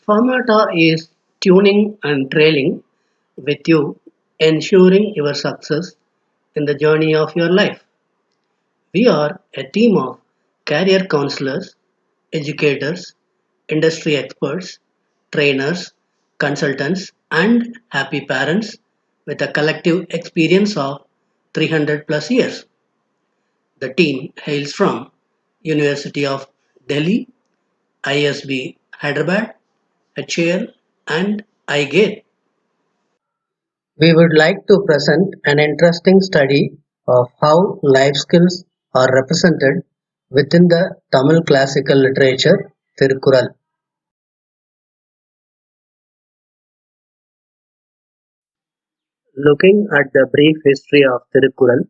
Formata is tuning and trailing with you, ensuring your success in the journey of your life. We are a team of career counselors, educators, industry experts, trainers, consultants, and happy parents with a collective experience of 300 plus years. The team hails from University of Delhi, ISB Hyderabad, HAL, and iGate. We would like to present an interesting study of how life skills are represented within the Tamil classical literature Tirukkural. Looking at the brief history of Tirukkural,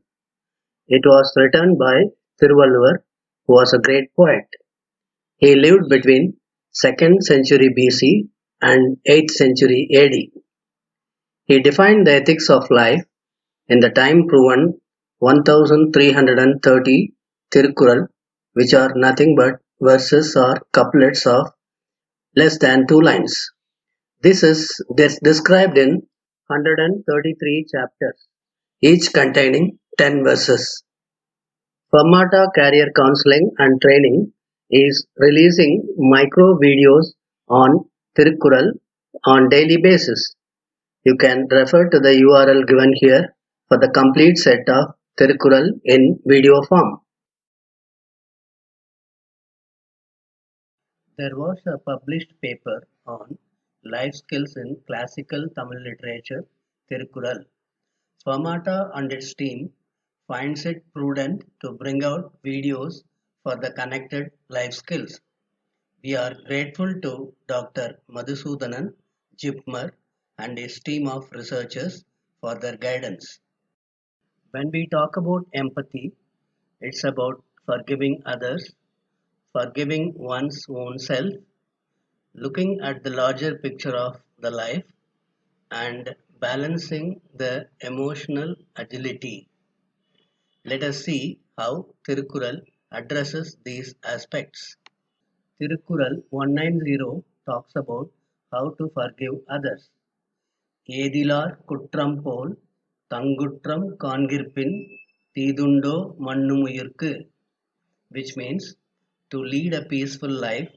it was written by Thiruvalluvar, who was a great poet. He lived between 2nd century BC and 8th century AD. He defined the ethics of life in the time-proven 1330 Tirukkural, which are nothing but verses or couplets of less than 2 lines. This is described in 133 chapters, each containing 10 verses. Fermata Career Counseling and Training is releasing micro videos on Tirukkural on daily basis. You can refer to the URL given here for the complete set of Tirukkural in video form. There was a published paper on life skills in classical Tamil literature, Tirukkural. Swamata and its team finds it prudent to bring out videos for the connected life skills. We are grateful to Dr. Madhusudanan, Jipmer, and his team of researchers for their guidance. When we talk about empathy, it's about forgiving others, forgiving one's own self, looking at the larger picture of the life, and balancing the emotional agility. Let us see how Tirukkural addresses these aspects. Tirukkural 190 talks about how to forgive others. ஏதிலார் குற்றம் போல் தங்குற்றம் காண்கிற்பின் தீதுண்டோ மன்னுமுயிர்க்கு, which means to lead a peaceful life,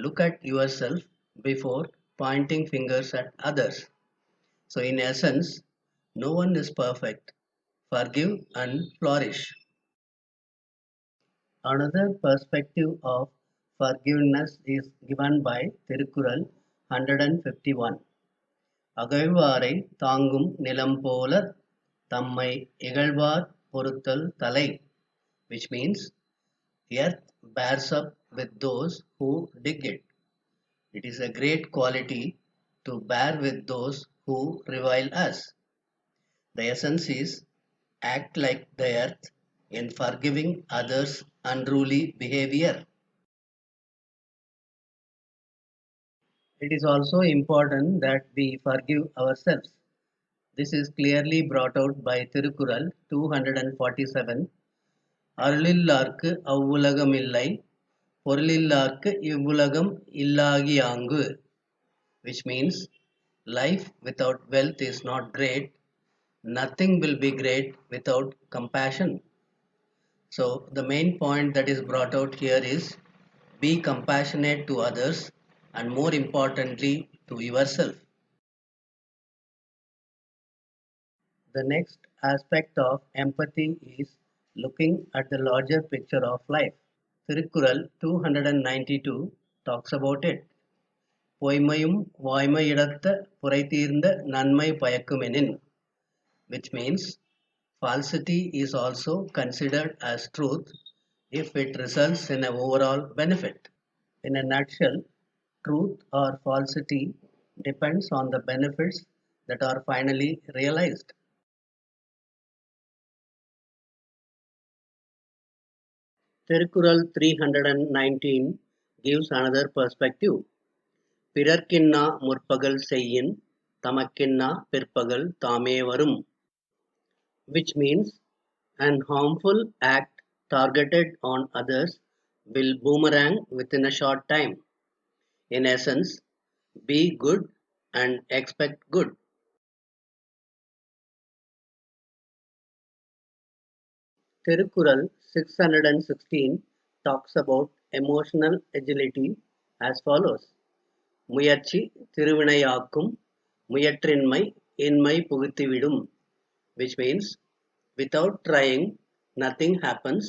look at yourself before pointing fingers at others. So, in essence, no one is perfect. Forgive and flourish. Another perspective of forgiveness is given by Tirukkural 151. அகழ்வாரை தாங்கும் நிலம்போலத் தம்மை இகழ்வார் பொறுத்தல் தலை, which means the earth bears up with those who dig it. It is a great quality to bear with those who revile us. The essence is act like the earth in forgiving others' unruly behavior. It is also important that we forgive ourselves. This is clearly brought out by Tirukkural 247. அருளில்லார்க்கு அவ்வுலகமில்லை பொருளில்லார்க்கு இவ்வுலகம் இல்லாகியாங்கு, which means life without wealth is not great, nothing will be great without compassion. So the main point that is brought out here is be compassionate to others and more importantly to yourself. The next aspect of empathy is looking at the larger picture of life. Tirukkural 292 talks about it. பொய்மையும் வாய்மையிடத்த புரைதீர்ந்த நன்மை பயக்குமெனின், which means falsity is also considered as truth if it results in an overall benefit. In a nutshell, truth or falsity depends on the benefits that are finally realized. Tirukkural 319 gives another perspective. பிறர்க்கின்னா முற்பகல் செய்யின் தமக்கின்னா பிற்பகல் தாமே வரும், which means an harmful act targeted on others will boomerang within a short time. In essence, Be good and expect good. Tirukkural 616 talks about emotional agility as follows. முயற்சி திருவினையாக்கும் முயற்றின்மை இன்மை புகுத்திவிடும், which means without trying nothing happens.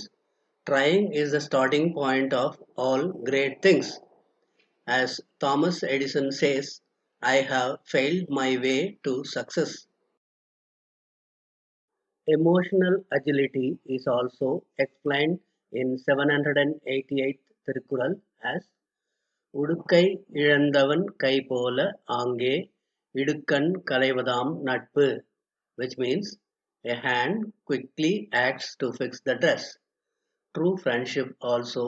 Trying is the starting point of all great things. As Thomas Edison says, I have failed my way to success. Emotional agility is also explained in 788th Tirukkural as உடுக்கை இழந்தவன் கைபோல ஆங்கே இடுக்கண் களைவதாம் நட்பு, which means a hand quickly acts to fix the dress. True friendship also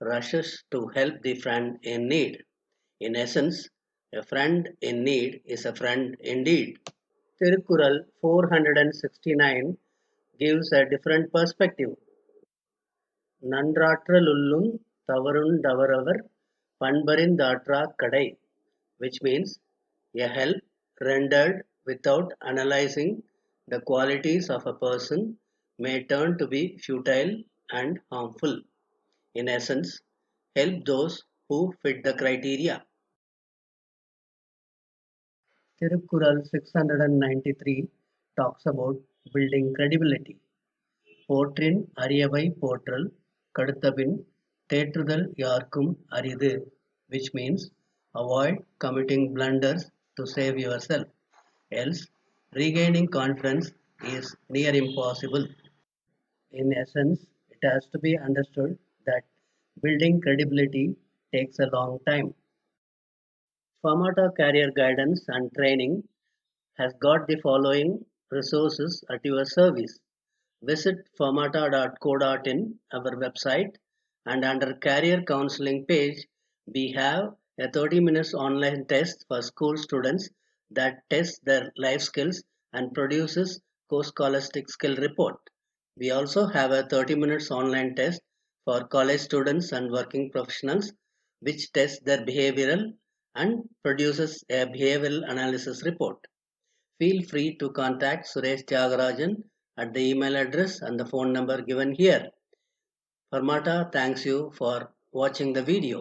rushes to help the friend in need. In essence, a friend in need is a friend indeed. Tirukkural 469 gives a different perspective. நன்றாற்றலுள்ளும் தவறுண்டவரவர் பண்பறிந்தாற்றாக் கடை, which means a help rendered without analyzing the qualities of a person may turn to be futile and harmful. In essence, help those who fit the criteria. Tirukkural 693 talks about building credibility. போற்றின் அரியவை போற்றல் கடுத்தபின் தேற்றுதல் யார்க்கும் அரிது, which means avoid committing blunders to save yourself, else regaining confidence is near impossible. In essence, it has to be understood that building credibility takes a long time. Famata Career Guidance and Training has got the following resources at your service. Visit famata.co.in, our website, and under Career Counseling page, we have a 30 minutes online test for school students that tests their life skills and produces co-scholastic skill report. We also have a 30 minutes online test for college students and working professionals which tests their behavioral and produces a behavioral analysis report. Feel free to contact Suresh Tyagarajan at the email address and the phone number given here. Parmata thanks you for watching the video.